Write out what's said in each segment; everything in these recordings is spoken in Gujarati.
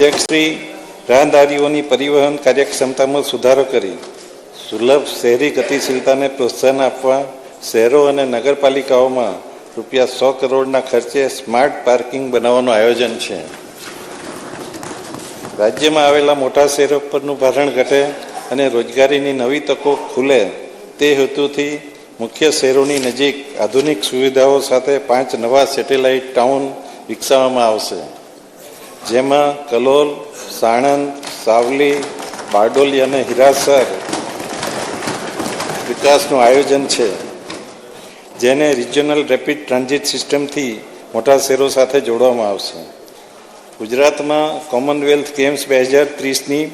અધ્યક્ષશ્રી રાહદારીઓની પરિવહન કાર્યક્ષમતામાં સુધારો કરી સુલભ શહેરી ગતિશીલતાને પ્રોત્સાહન આપવા શહેરો અને નગરપાલિકાઓમાં ₹100 કરોડના ખર્ચે સ્માર્ટ પાર્કિંગ બનાવવાનું આયોજન છે. રાજ્યમાં આવેલા મોટા શહેરો પરનું ભારણ ઘટે અને રોજગારીની નવી તકો ખુલે તે હેતુથી મુખ્ય શહેરોની નજીક આધુનિક સુવિધાઓ સાથે 5 નવા સેટેલાઇટ ટાઉન વિકસાવવામાં આવશે, જેમાં કલોલ, સાણંદ, સાવલી, બારડોલી અને હિરાસર વિકાસનું આયોજન છે, જેને રિજિયોનલ રેપિડ ટ્રાન્ઝિટ સિસ્ટમથી મોટા શહેરો સાથે જોડવામાં આવશે. ગુજરાતમાં કોમનવેલ્થ ગેમ્સ 2030ની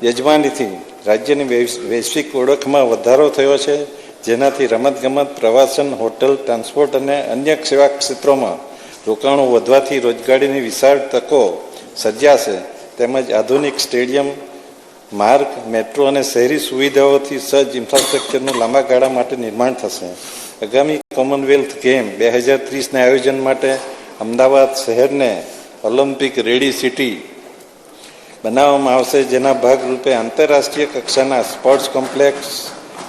યજમાનીથી રાજ્યની વૈશ્વિક ઓળખમાં વધારો થયો છે, જેનાથી રમતગમત, પ્રવાસન, હોટલ, ટ્રાન્સપોર્ટ અને અન્ય સેવા ક્ષેત્રોમાં રોકાણો વધવાથી રોજગારીની વિશાળ તકો સર્જાશે, તેમજ આધુનિક સ્ટેડિયમ, માર્ગ, મેટ્રો અને શહેરી સુવિધાઓથી સજ્જ ઇન્ફ્રાસ્ટ્રક્ચરનું લાંબા ગાળા માટે નિર્માણ થશે. આગામી કોમનવેલ્થ ગેમ 2030ના આયોજન માટે અમદાવાદ શહેરને ઓલિમ્પિક રેડી સિટી બનાવવામાં આવશે, જેના ભાગરૂપે આંતરરાષ્ટ્રીય કક્ષાના સ્પોર્ટ્સ કોમ્પ્લેક્સ,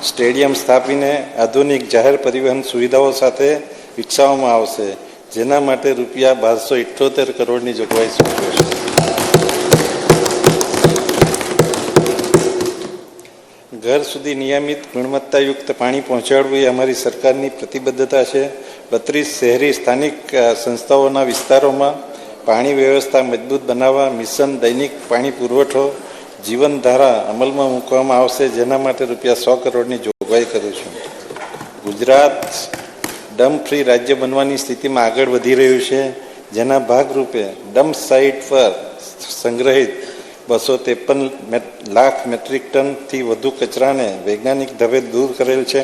સ્ટેડિયમ સ્થાપીને આધુનિક જાહેર પરિવહન સુવિધાઓ સાથે વિકસાવવામાં આવશે, જેના માટે ₹1278 કરોડની જોગવાઈ સૂચવે છે. ઘર સુધી નિયમિત ગુણવત્તાયુક્ત પાણી પહોંચાડવું એ અમારી સરકારની પ્રતિબદ્ધતા છે. 32 શહેરી સ્થાનિક સંસ્થાઓના વિસ્તારોમાં પાણી વ્યવસ્થા મજબૂત બનાવવા મિશન દૈનિક પાણી પુરવઠો જીવનધારા અમલમાં મૂકવામાં આવશે, જેના માટે ₹100 કરોડની જોગવાઈ કરું છું. ગુજરાત ડમ્પ ફ્રી રાજ્ય બનવાની સ્થિતિમાં આગળ વધી રહ્યું છે, જેના ભાગરૂપે ડમ્પ સાઇટ પર સંગ્રહિત 253 લાખ મેટ્રિક ટનથી વધુ કચરાને વૈજ્ઞાનિક ઢબે દૂર કરેલ છે,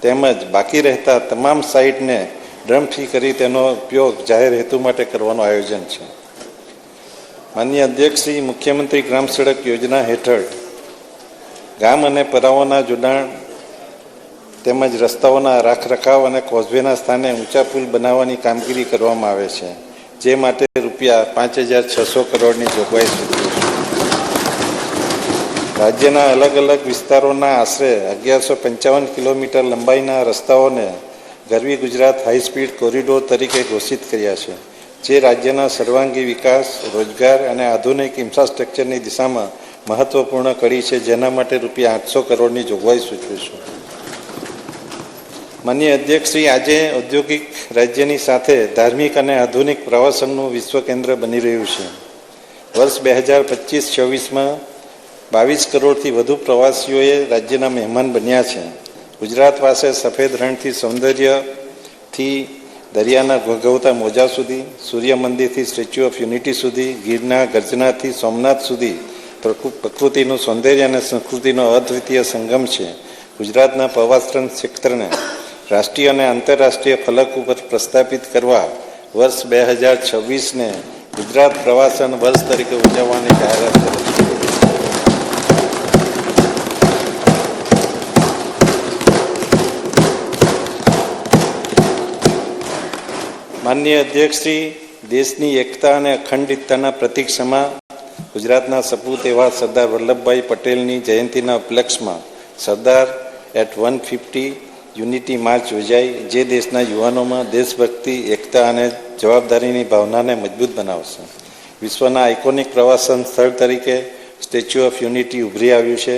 તેમજ બાકી રહેતા તમામ સાઇટને ડમ્પ ફ્રી કરી તેનો ઉપયોગ જાહેર હેતુ માટે કરવાનું આયોજન છે. માનનીય અધ્યક્ષશ્રી, મુખ્યમંત્રી ગ્રામ સડક યોજના હેઠળ ગામ અને પરાઓના જોડાણ તેમજ રસ્તાઓના રાખરખાવ અને કોઝવેના સ્થાને ઊંચા પુલ બનાવવાની કામગીરી કરવામાં આવે છે, જે માટે ₹5600 કરોડની જોગવાઈ સૂચવી છે. રાજ્યના અલગ અલગ વિસ્તારોના આશરે 1155 કિલોમીટર લંબાઈના રસ્તાઓને ગરવી ગુજરાત હાઈસ્પીડ કોરિડોર તરીકે ઘોષિત કર્યા છે, જે રાજ્યના સર્વાંગી વિકાસ, રોજગાર અને આધુનિક ઇન્ફ્રાસ્ટ્રક્ચરની દિશામાં મહત્વપૂર્ણ કડી છે, જેના માટે ₹800 કરોડની જોગવાઈ સૂચવી છું. માનનીય અધ્યક્ષશ્રી, આજે ઔદ્યોગિક રાજ્યની સાથે ધાર્મિક અને આધુનિક પ્રવાસનનું વિશ્વ કેન્દ્ર બની રહ્યું છે. વર્ષ 2025-26માં 22 કરોડથી વધુ પ્રવાસીઓએ રાજ્યના મહેમાન બન્યા છે. ગુજરાત પાસે સફેદ રણથી સૌંદર્યથી દરિયાના ઘોઘવતા મોજા સુધી, સૂર્ય મંદિરથી સ્ટેચ્યુ ઓફ યુનિટી સુધી, ગીરના ગર્જનાથી સોમનાથ સુધી પ્રકૃતિનું સૌંદર્ય અને સંસ્કૃતિનો અદ્વિતીય સંગમ છે. ગુજરાતના પ્રવાસન ક્ષેત્રને રાષ્ટ્રીય અને આંતરરાષ્ટ્રીય ફલક ઉપર પ્રસ્થાપિત કરવા વર્ષ 2026ને ગુજરાત પ્રવાસન વર્ષ તરીકે ઉજવવાની જાહેરાત કરે છે. માનનીય અધ્યક્ષશ્રી, દેશની એકતા અને અખંડિતતાના પ્રતીક સમા ગુજરાતના સપૂત એવા સરદાર વલ્લભભાઈ પટેલની જયંતિના ઉપલક્ષમાં સરદાર એટ 150 યુનિટી માર્ચ યોજાઈ, જે દેશના યુવાનોમાં દેશભક્તિ, એકતા અને જવાબદારીની ભાવનાને મજબૂત બનાવશે. વિશ્વના આઇકોનિક પ્રવાસન સ્થળ તરીકે સ્ટેચ્યુ ઓફ યુનિટી ઉભરી આવ્યું છે,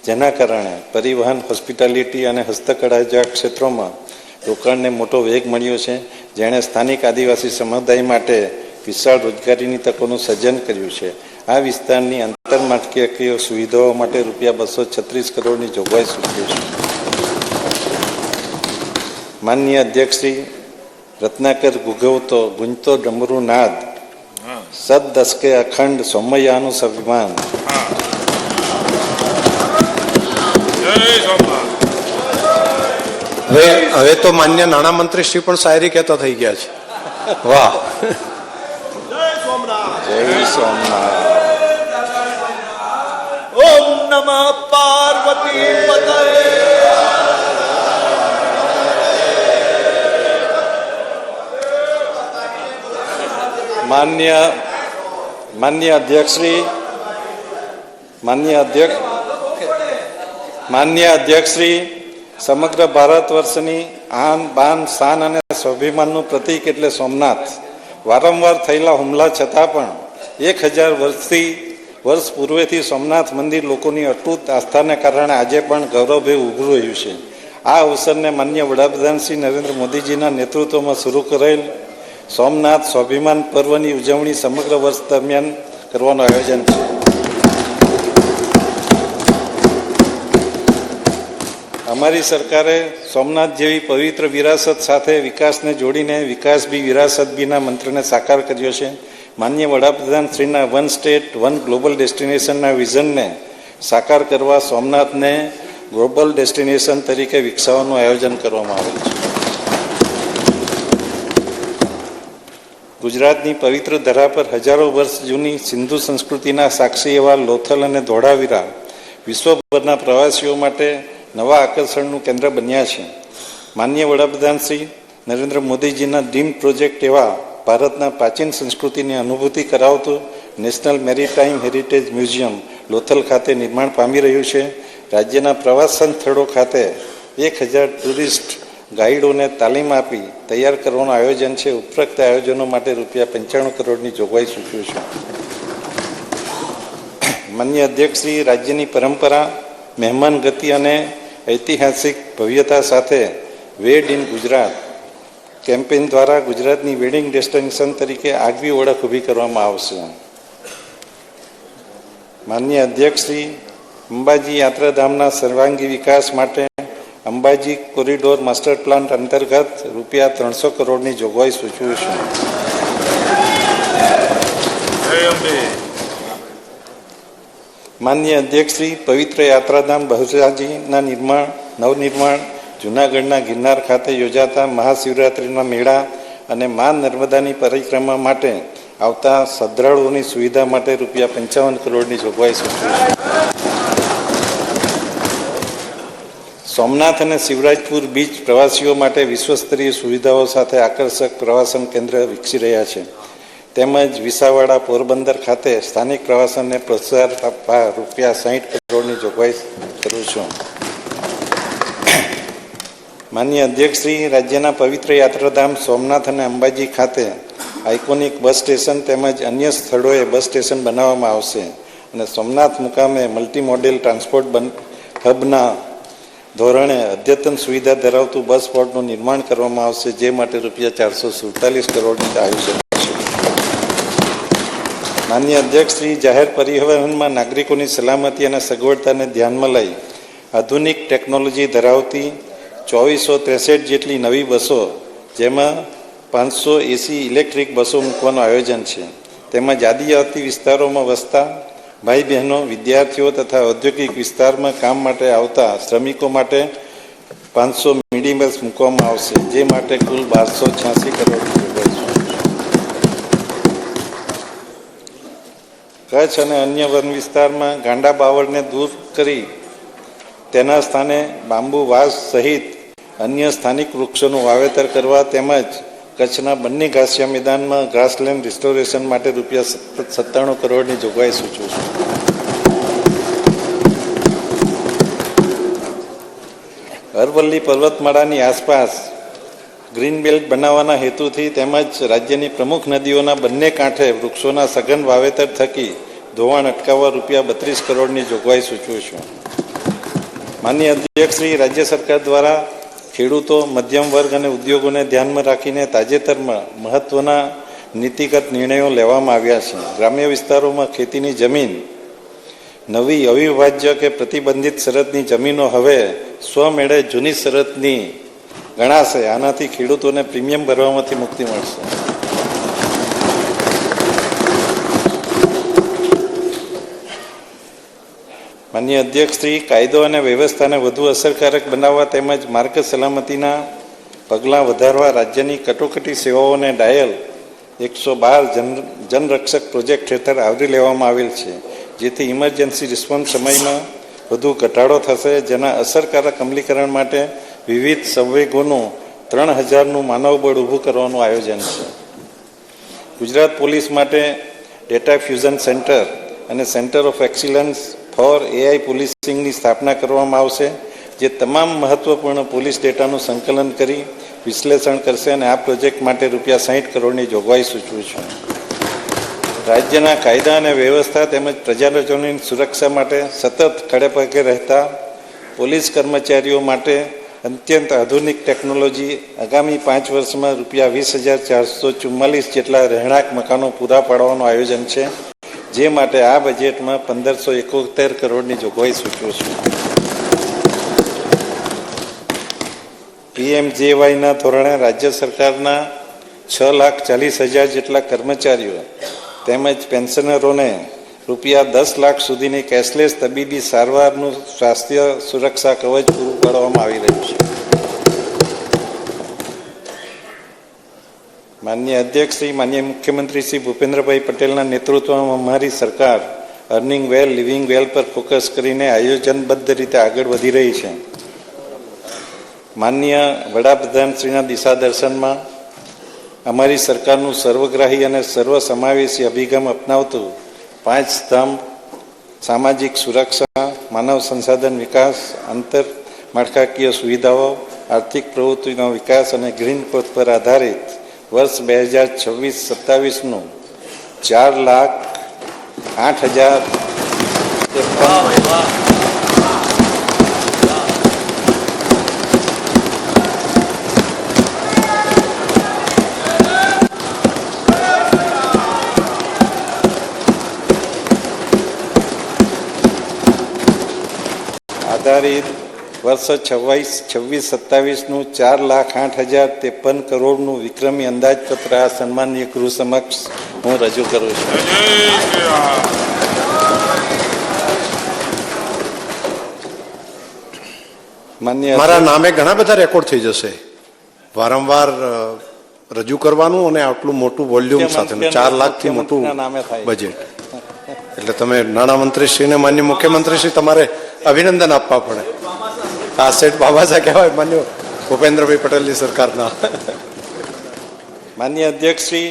જેના કારણે પરિવહન, હોસ્પિટાલિટી અને હસ્તકળા જેવા ક્ષેત્રોમાં રોકાણને મોટો વેગ મળ્યો છે, જેણે સ્થાનિક આદિવાસી સમુદાય માટે વિશાળ રોજગારીની તકોનું સર્જન કર્યું છે. આ વિસ્તારની આંતરમાળખાકીય સુવિધાઓ માટે ₹236 કરોડની જોગવાઈ સૂચવી છે. માનનીય અધ્યક્ષશ્રી, રત્નાકર ગુંજતો ડમરૂ નાદ, સદ દશકે અખંડ સૌમયાનું સ્વાભિમાન. હવે તો માન્ય નાણામંત્રી શ્રી પણ શાયરી કહેતા થઈ ગયા છે. વાહ, જય સોમનાથ. ઓમ નમઃ પાર્વતી પતય. માન્ય માન્ય અધ્યક્ષશ્રી, માન્ય અધ્યક્ષશ્રી, સમગ્ર ભારત વર્ષની આન બાન શાન અને સ્વાભિમાનનું પ્રતીક એટલે સોમનાથ વારંવાર થયેલા હુમલા છતાં પણ 1000 વર્ષ પૂર્વેથી સોમનાથ મંદિર લોકોની અતૂટ આસ્થાને કારણે આજે પણ ગૌરવભેર ઉભું રહ્યું છે. આ અવસરને માન્ય વડાપ્રધાન શ્રી નરેન્દ્ર મોદીજીના નેતૃત્વમાં શરૂ કરેલ સોમનાથ સ્વાભિમાન પર્વની ઉજવણી સમગ્ર વર્ષ દરમિયાન કરવાનું આયોજન છે. અમારી સરકારે સોમનાથ જેવી પવિત્ર વિરાસત સાથે વિકાસને જોડીને વિકાસ બી વિરાસત બીના મંત્રને સાકાર કર્યો છે. માન્ય વડાપ્રધાન શ્રીના વન સ્ટેટ વન ગ્લોબલ ડેસ્ટિનેશનના વિઝનને સાકાર કરવા સોમનાથને ગ્લોબલ ડેસ્ટિનેશન તરીકે વિકસાવવાનું આયોજન કરવામાં આવેલ છે. ગુજરાતની પવિત્ર ધરા પર હજારો વર્ષ જૂની સિંધુ સંસ્કૃતિના સાક્ષી એવા લોથલ અને ધોળાવીરા વિશ્વભરના પ્રવાસીઓ માટે નવા આકર્ષણનું કેન્દ્ર બન્યા છે. માન્ય વડાપ્રધાન શ્રી નરેન્દ્ર મોદીજીના ડ્રીમ પ્રોજેક્ટ એવા ભારતના પ્રાચીન સંસ્કૃતિની અનુભૂતિ કરાવતું national maritime heritage museum Lothal ખાતે નિર્માણ પામી રહ્યું છે. રાજ્યના પ્રવાસન સ્થળો ખાતે 1000 ટુરિસ્ટ ગાઈડોને તાલીમ આપી તૈયાર કરવાનું આયોજન છે. ઉપરોક્ત આયોજનો માટે ₹95 કરોડની જોગવાઈ સૂચવી છે. માન્ય અધ્યક્ષશ્રી, રાજ્યની પરંપરા, મહેમાન ગતિ અને ઐતિહાસિક ભવ્યતા સાથે વેડ ઇન ગુજરાત કેમ્પેઇન દ્વારા ગુજરાતની વેડિંગ ડેસ્ટિનેશન તરીકે આગવી ઓળખ ઊભી કરવામાં આવશે. માન્ય અધ્યક્ષશ્રી, અંબાજી યાત્રાધામના સર્વાંગી વિકાસ માટે અંબાજી કોરિડોર માસ્ટર પ્લાન અંતર્ગત ₹300 કરોડની જોગવાઈ સૂચવી છે. માન્ય અધ્યક્ષશ્રી, પવિત્ર યાત્રાધામ બહુચરાજીના નવનિર્માણ, જૂનાગઢના ગિરનાર ખાતે યોજાતા મહાશિવરાત્રિના મેળા અને મા નર્મદાની પરિક્રમા માટે આવતા શ્રદ્ધાળુઓની સુવિધા માટે ₹55 કરોડની જોગવાઈ સૂચવી છે. સોમનાથ અને શિવરાજપુર બીચ પ્રવાસીઓ માટે વિશ્વસ્તરીય સુવિધાઓ સાથે આકર્ષક પ્રવાસન કેન્દ્ર વિકસી રહ્યા છે. તેમજ વિસાવડા પોરબંદર ખાતે સ્થાનિક પ્રવાસનને પ્રોત્સાહન આપવા ₹60 કરોડની જોગવાઈ કરું છું. માન્ય અધ્યક્ષશ્રી, રાજ્યના પવિત્ર યાત્રાધામ સોમનાથ અને અંબાજી ખાતે આઇકોનિક બસ સ્ટેશન તેમજ અન્ય સ્થળોએ બસ સ્ટેશન બનાવવામાં આવશે અને સોમનાથ મુકામે મલ્ટી મોડેલ ટ્રાન્સપોર્ટ હબના ધોરણે અદ્યતન સુવિધા ધરાવતું બસ પોર્ટનું નિર્માણ કરવામાં આવશે, જે માટે ₹447 કરોડનું આયોજન છે. માન્ય અધ્યક્ષશ્રી, જાહેર પરિવહનમાં નાગરિકોની સલામતી અને સગવડતાને ધ્યાનમાં લઈ આધુનિક ટેકનોલોજી ધરાવતી 2463 જેટલી નવી બસો, જેમાં 500 AC ઇલેક્ટ્રિક બસો મૂકવાનું આયોજન છે. તેમજ આદિજાતિ વિસ્તારોમાં વસતા ભાઈ બહેનો, વિદ્યાર્થીઓ તથા ઔદ્યોગિક વિસ્તારમાં કામ માટે આવતા શ્રમિકો માટે 500 મિની બસ મૂકવામાં આવશે, જે માટે કુલ 1286 કરોડની જોગવાઈ છે. કચ્છ અને અન્ય વન વિસ્તારમાં ગાંડા બાવળને દૂર કરી તેના સ્થાને બાંબુ વાંસ સહિત અન્ય સ્થાનિક વૃક્ષોનું વાવેતર કરવા તેમજ કચ્છના બંને ઘાસિયા મેદાનમાં ગ્રાસલેન્ડ રિસ્ટોરેશન માટે ₹97 કરોડની જોગવાઈ સૂચવું છું. અરવલ્લી પર્વતમાળાની આસપાસ ગ્રીન બેલ્ટ બનાવવાના હેતુથી તેમજ રાજ્યની પ્રમુખ નદીઓના બંને કાંઠે વૃક્ષોના સઘન વાવેતર થકી ધોવાણ અટકાવવા ₹32 કરોડની જોગવાઈ સૂચવું છું. માન્ય અધ્યક્ષશ્રી, રાજ્ય સરકાર દ્વારા ખેડૂતો, મધ્યમ વર્ગ અને ઉદ્યોગોને ધ્યાનમાં રાખીને તાજેતરમાં મહત્વના નીતિગત નિર્ણયો લેવામાં આવ્યા છે. ગ્રામ્ય વિસ્તારોમાં ખેતીની જમીન નવી અવિભાજ્ય કે પ્રતિબંધિત શરતની જમીનો હવે સ્વમેળે જૂની શરતની ગણાશે. આનાથી ખેડૂતોને પ્રીમિયમ ભરવામાંથી મુક્તિ મળશે. માન્ય અધ્યક્ષશ્રી, કાયદો અને વ્યવસ્થાને વધુ અસરકારક બનાવવા તેમજ માર્ગ સલામતીના પગલાં વધારવા રાજ્યની કટોકટી સેવાઓને ડાયલ 112 જનરક્ષક પ્રોજેક્ટ હેઠળ આવરી લેવામાં આવેલ છે, જેથી ઇમરજન્સી રિસ્પોન્સ સમયમાં વધુ ઘટાડો થશે. જેના અસરકારક અમલીકરણ માટે વિવિધ સંવેગોનું 3000નું માનવબળ ઊભું કરવાનું આયોજન છે. ગુજરાત પોલીસ માટે ડેટા ફ્યુઝન સેન્ટર અને centre of excellence for AI પોલીસિંગની સ્થાપના કરવામાં આવશે, જે તમામ મહત્વપૂર્ણ પોલીસ ડેટાનું સંકલન કરી વિશ્લેષણ કરશે અને આ પ્રોજેક્ટ માટે ₹60 કરોડની જોગવાઈ સૂચવું છું. રાજ્યના કાયદા અને વ્યવસ્થા તેમજ પ્રજાજનોની સુરક્ષા માટે સતત ખડેપગે રહેતા પોલીસ કર્મચારીઓ માટે અત્યંત આધુનિક ટેકનોલોજી આગામી 5 વર્ષમાં ₹20,444 જેટલા રહેણાંક મકાનો પૂરા પાડવાનું આયોજન છે, જે માટે આ બજેટમાં 1,571 કરોડની જોગવાઈ સૂચવું છું. PMJYના ધોરણે રાજ્ય સરકારના 6,40,000 જેટલા કર્મચારીઓ તેમજ પેન્શનરોને ₹10 લાખ સુધીની કેશલેસ તબીબી સારવારનું સ્વાસ્થ્ય સુરક્ષા કવચ પૂરું પાડવામાં આવી રહ્યું છે. માનનીય અધ્યક્ષ શ્રી, માનનીય મુખ્યમંત્રી શ્રી ભૂપેન્દ્રભાઈ પટેલના નેતૃત્વમાં અમારી સરકાર અર્નિંગ વેલ, લિવિંગ વેલ પર ફોકસ કરીને આયોજનબદ્ધ રીતે આગળ વધી રહી છે. માનનીય વડાપ્રધાનશ્રીના દિશા દર્શનમાં અમારી સરકારનું સર્વગ્રાહી અને સર્વસમાવેશી અભિગમ અપનાવતું 5 સ્તંભ સામાજિક સુરક્ષા, માનવ સંસાધન વિકાસ, આંતર માળખાકીય સુવિધાઓ, આર્થિક પ્રવૃત્તિનો વિકાસ અને ગ્રીન ગ્રોથ પર આધારિત વર્ષ 2026-27નું 4,08,053 આધારિત વર્ષ 26-27નું 4,08,053 કરોડનું વિક્રમી અંદાજપત્ર આ સન્માનીય ગૃહ સમક્ષ હું રજૂ કરું છું. મારા નામે ઘણા બધા રેકોર્ડ થઈ જશે. વારંવાર રજૂ કરવાનું અને આટલું મોટું વોલ્યુમ સાથે 4 લાખથી મોટું બજેટ, એટલે તમે નાણામંત્રીશ્રીને માન્ય મુખ્યમંત્રીશ્રી તમારે અભિનંદન આપવા પડે. આ સેઠ બાબાસા કહેવાય માન્ય ભૂપેન્દ્રભાઈ પટેલની સરકારના. માન્ય અધ્યક્ષશ્રી,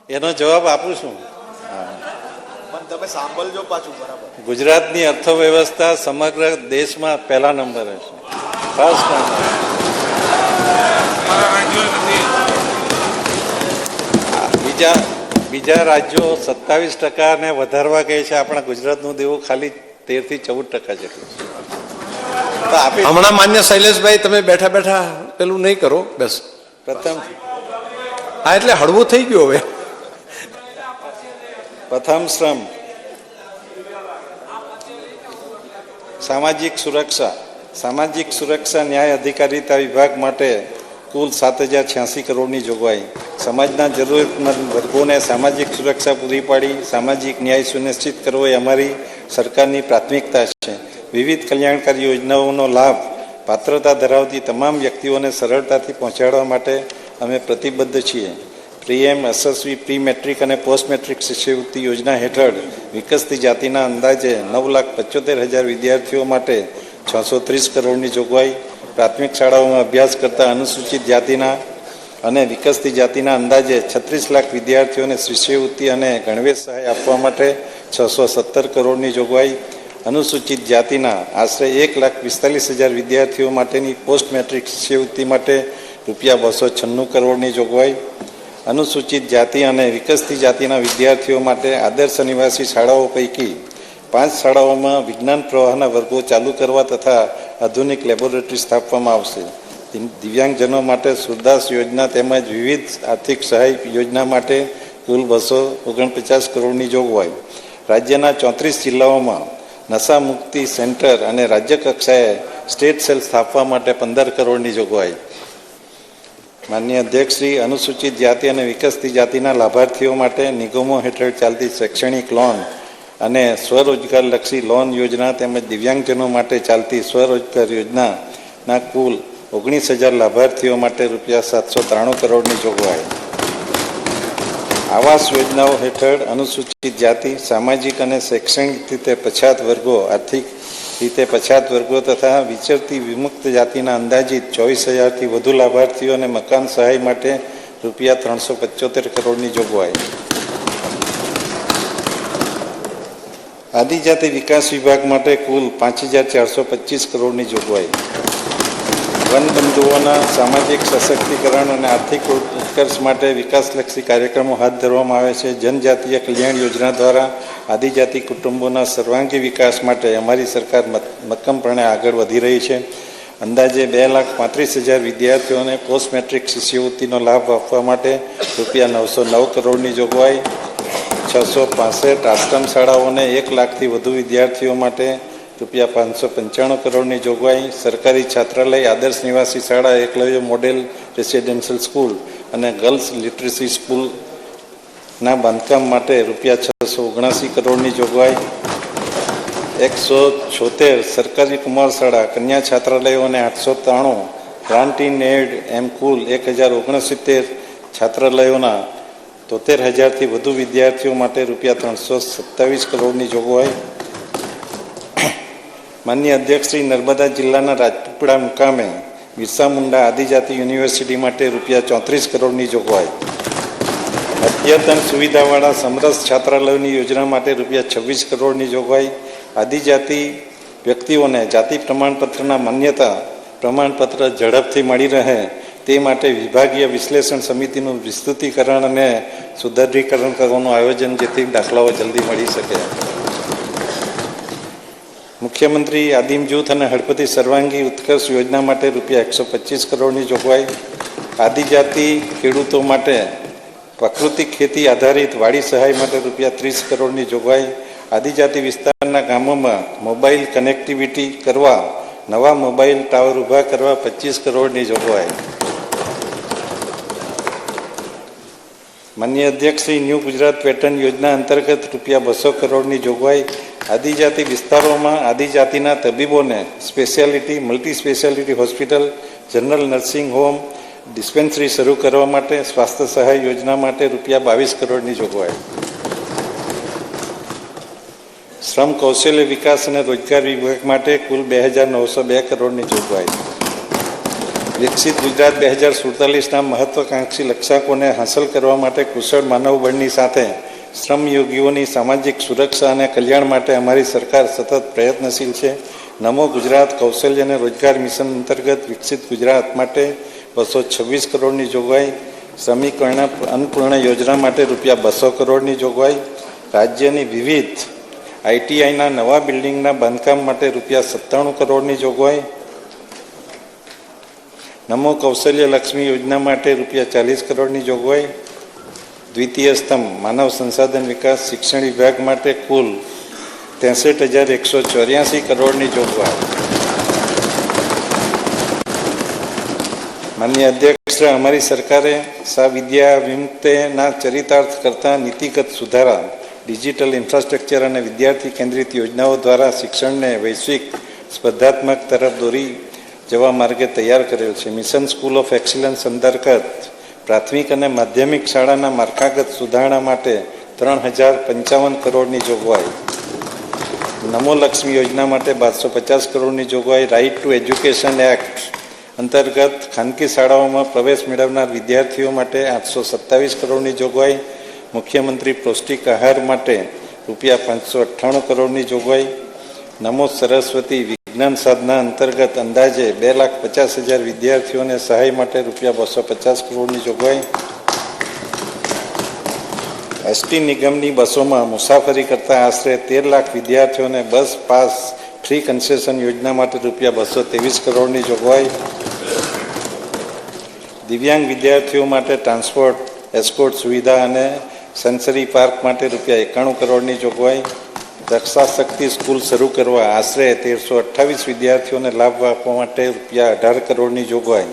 એનો જવાબ આપું છું. તમે સાંભળજો પાછું બરાબર. ગુજરાતની અર્થવ્યવસ્થા સમગ્ર દેશમાં પહેલા નંબરે છે, ફર્સ્ટ નંબર. બીજા રાજ્યો 27% ને વધારવા કહે છે, આપણા ગુજરાતનું દેવું ખાલી 13-14% જેટલું છે. હમણાં માન્ય શૈલેષભાઈ તમે બેઠા બેઠા પેલું નહીં કરો, બસ પ્રથમ હા, એટલે હળવું થઈ ગયું. હવે પ્રથમ શ્રમ, સામાજિક સુરક્ષા ન્યાય અધિકારીતા વિભાગ માટે કુલ 7,086 કરોડની જોગવાઈ. સમાજના જરૂરિયાતમંદ વર્ગોને સામાજિક સુરક્ષા પૂરી પાડી સામાજિક ન્યાય સુનિશ્ચિત કરવો એ અમારી સરકારની પ્રાથમિકતા છે. વિવિધ કલ્યાણકારી યોજનાઓનો લાભ પાત્રતા ધરાવતી તમામ વ્યક્તિઓને સરળતાથી પહોંચાડવા માટે અમે પ્રતિબદ્ધ છીએ. પ્રીએમ, યશસ્વી પ્રી મેટ્રિક અને પોસ્ટ મેટ્રિક શિષ્યવૃત્તિ યોજના હેઠળ વિકસતી જાતિના અંદાજે 9,75,000 વિદ્યાર્થીઓ માટે 630 કરોડની જોગવાઈ. પ્રાથમિક શાળાઓમાં અભ્યાસ કરતા અનુસૂચિત જાતિના અને વિકસતી જાતિના અંદાજે 36 લાખ વિદ્યાર્થીઓને શિષ્યવૃત્તિ અને ગણવેશ સહાય આપવા માટે 617 કરોડની જોગવાઈ. અનુસૂચિત જાતિના આશરે 1,45,000 વિદ્યાર્થીઓ માટેની પોસ્ટ મેટ્રિક શિષ્યવૃત્તિ માટે ₹296 કરોડની જોગવાઈ. અનુસૂચિત જાતિ અને વિકસતી જાતિના વિદ્યાર્થીઓ માટે આદર્શ નિવાસી શાળાઓ પૈકી 5 શાળાઓમાં વિજ્ઞાન પ્રવાહના વર્ગો ચાલુ કરવા તથા આધુનિક લેબોરેટરી સ્થાપવામાં આવશે. દિવ્યાંગજનો માટે સુરદાસ યોજના તેમજ વિવિધ આર્થિક સહાય યોજના માટે કુલ 249 કરોડની જોગવાઈ. રાજ્યના 34 જિલ્લાઓમાં નશા મુક્તિ સેન્ટર અને રાજ્ય કક્ષાએ સ્ટેટ સેલ સ્થાપવા માટે 15 કરોડની જોગવાઈ. માનનીય અધ્યક્ષશ્રી, અનુસૂચિત જાતિ અને વિકસતી જાતિના લાભાર્થીઓ માટે નિગમો હેઠળ ચાલતી શૈક્ષણિક લોન અને સ્વરોજગારલક્ષી લોન યોજના તેમજ દિવ્યાંગજનો માટે ચાલતી સ્વરોજગાર યોજનાના કુલ 19,000 લાભાર્થીઓ માટે ₹793 કરોડની જોગવાઈ. આવાસ યોજનાઓ હેઠળ અનુસૂચિત જાતિ, સામાજિક અને શૈક્ષણિક રીતે પછાત વર્ગો આર્થિક રીતે પછાત વર્ગો તથા વિચરતી વિમુક્ત જાતિના અંદાજિત 24,000થી વધુ લાભાર્થીઓને મકાન સહાય માટે રૂપિયા 375 કરોડની જોગવાઈ. આદિજાતિ વિકાસ વિભાગ માટે કુલ 5,425 કરોડની જોગવાઈ. વનબંધુઓના સામાજિક સશક્તિકરણ અને આર્થિક ઉત્કર્ષ માટે વિકાસલક્ષી કાર્યક્રમો હાથ ધરવામાં આવે છે. જનજાતીય કલ્યાણ યોજના દ્વારા આદિજાતિ કુટુંબોના સર્વાંગી વિકાસ માટે અમારી સરકાર મક્કમપણે આગળ વધી રહી છે. અંદાજે 2,35,000 વિદ્યાર્થીઓને પોસ્ટ મેટ્રિક શિષ્યવૃત્તિનો લાભ આપવા માટે રૂપિયા 909 કરોડની જોગવાઈ. 665 આશ્રમ શાળાઓને 1 લાખથી વધુ વિદ્યાર્થીઓ માટે રૂપિયા 595 કરોડની જોગવાઈ. સરકારી છાત્રાલય, આદર્શ નિવાસી શાળા, એકલવ્ય મોડેલ રેસિડેન્શિયલ સ્કૂલ અને ગર્લ્સ લિટરસી સ્કૂલના બાંધકામ માટે રૂપિયા 679 કરોડની જોગવાઈ. 176 સરકારી કુમાર શાળા, કન્યા છાત્રાલયો અને 893 ગ્રાન્ટ ઇન એડ એમ કુલ 1,069 છાત્રાલયોના 73,000થી વધુ વિદ્યાર્થીઓ માટે રૂપિયા 327 કરોડની જોગવાઈ. માન્ય અધ્યક્ષ શ્રી, નર્મદા જિલ્લાના રાજપીપળા મુકામે બિરસા મુંડા આદિજાતિ યુનિવર્સિટી માટે રૂપિયા 34 કરોડની જોગવાઈ. અદ્યતન સુવિધાવાળા સમરસ છાત્રાલયોની યોજના માટે રૂપિયા 26 કરોડની જોગવાઈ. આદિજાતિ વ્યક્તિઓને જાતિ પ્રમાણપત્રના માન્યતા પ્રમાણપત્ર ઝડપથી મળી રહે તે માટે વિભાગીય વિશ્લેષણ સમિતિનું વિસ્તૃતીકરણ અને સુદૃઢીકરણ કરવાનું આયોજન, જેથી દાખલાઓ જલ્દી મળી શકે. મુખ્યમંત્રી આદિમ જૂથ અને હળપતિ સર્વાંગી ઉત્કર્ષ યોજના માટે રૂપિયા 125 કરોડની જોગવાઈ. આદિજાતિ ખેડૂતો માટે પ્રાકૃતિક ખેતી આધારિત વાડી સહાય માટે રૂપિયા 30 કરોડની જોગવાઈ. આદિજાતિ વિસ્તારના ગામોમાં મોબાઈલ કનેક્ટિવિટી કરવા નવા મોબાઈલ ટાવર ઊભા કરવા 25 કરોડની જોગવાઈ. માન્ય અધ્યક્ષ શ્રી, ન્યૂ ગુજરાત પેટર્ન યોજના અંતર્ગત રૂપિયા 200 કરોડની જોગવાઈ. આદિજાતિ વિસ્તારોમાં આદિજાતિના તબીબોને speciality, multi speciality hospital, general nursing home, dispensary શરૂ કરવા માટે સ્વાસ્થ્ય સહાય યોજના માટે રૂપિયા 22 કરોડની જોગવાઈ. શ્રમ કૌશલ્ય વિકાસ અને રોજગાર વિભાગ માટે કુલ 2,902 કરોડની જોગવાઈ. વિકસિત ગુજરાત 2047ના મહત્વાકાંક્ષી લક્ષ્યાંકોને હાંસલ કરવા માટે કુશળ માનવબળની સાથે શ્રમયોગીઓની સામાજિક સુરક્ષા અને કલ્યાણ માટે અમારી સરકાર સતત પ્રયત્નશીલ છે. નમો ગુજરાત કૌશલ્ય અને રોજગાર મિશન અંતર્ગત વિકસિત ગુજરાત માટે 226 કરોડની જોગવાઈ. શ્રમિક અન્નપૂર્ણા યોજના માટે રૂપિયા 200 કરોડની જોગવાઈ. રાજ્યની વિવિધ આઈટીઆઈના નવા બિલ્ડિંગના બાંધકામ માટે રૂપિયા 97 કરોડની જોગવાઈ. નમો કૌશલ્ય લક્ષ્મી યોજના માટે રૂપિયા 40 કરોડની જોગવાઈ. દ્વિતીય સ્તંભ માનવ સંસાધન વિકાસ શિક્ષણ વિભાગ માટે કુલ 63,184 કરોડની જોગવાઈ. માન્ય અધ્યક્ષ, અમારી સરકારે વિદ્યા વિમુક્તના ચરિતાર્થ કરતા નીતિગત સુધારા, ડિજિટલ ઇન્ફ્રાસ્ટ્રક્ચર અને વિદ્યાર્થી કેન્દ્રિત યોજનાઓ દ્વારા શિક્ષણને વૈશ્વિક સ્પર્ધાત્મક તરફ દોરી જવા માર્ગે તૈયાર કરેલ છે. મિશન સ્કૂલ ઓફ એક્સિલન્સ અંતર્ગત પ્રાથમિક અને માધ્યમિક શાળાના માળખાગત સુધારણા માટે 3,055 કરોડની જોગવાઈ. નમો લક્ષ્મી યોજના માટે 250 કરોડની જોગવાઈ. રાઇટ ટુ એજ્યુકેશન એક્ટ અંતર્ગત ખાનગી શાળાઓમાં પ્રવેશ મેળવનાર વિદ્યાર્થીઓ માટે 827 કરોડની જોગવાઈ. મુખ્યમંત્રી પૌષ્ટિક આહાર માટે રૂપિયા 598 કરોડની જોગવાઈ. નમો સરસ્વતી વિજ્ઞાન સાધના અંતર્ગત અંદાજે 2,50,000 વિદ્યાર્થીઓને સહાય માટે રૂપિયા 250 કરોડની જોગવાઈ. એસટી નિગમની બસોમાં મુસાફરી કરતા આશરે 13 લાખ વિદ્યાર્થીઓને બસ પાસ ફ્રી કન્સેશન યોજના માટે રૂપિયા 223 કરોડની જોગવાઈ. દિવ્યાંગ વિદ્યાર્થીઓ માટે ટ્રાન્સપોર્ટ એસ્કોર્ટ સુવિધા અને સેન્સરી પાર્ક માટે રૂપિયા 91 કરોડની જોગવાઈ. રક્ષા શક્તિ સ્કૂલ શરૂ કરવા આશરે 1,328 વિદ્યાર્થીઓને લાભ આપવા માટે રૂપિયા 18 કરોડની જોગવાઈ.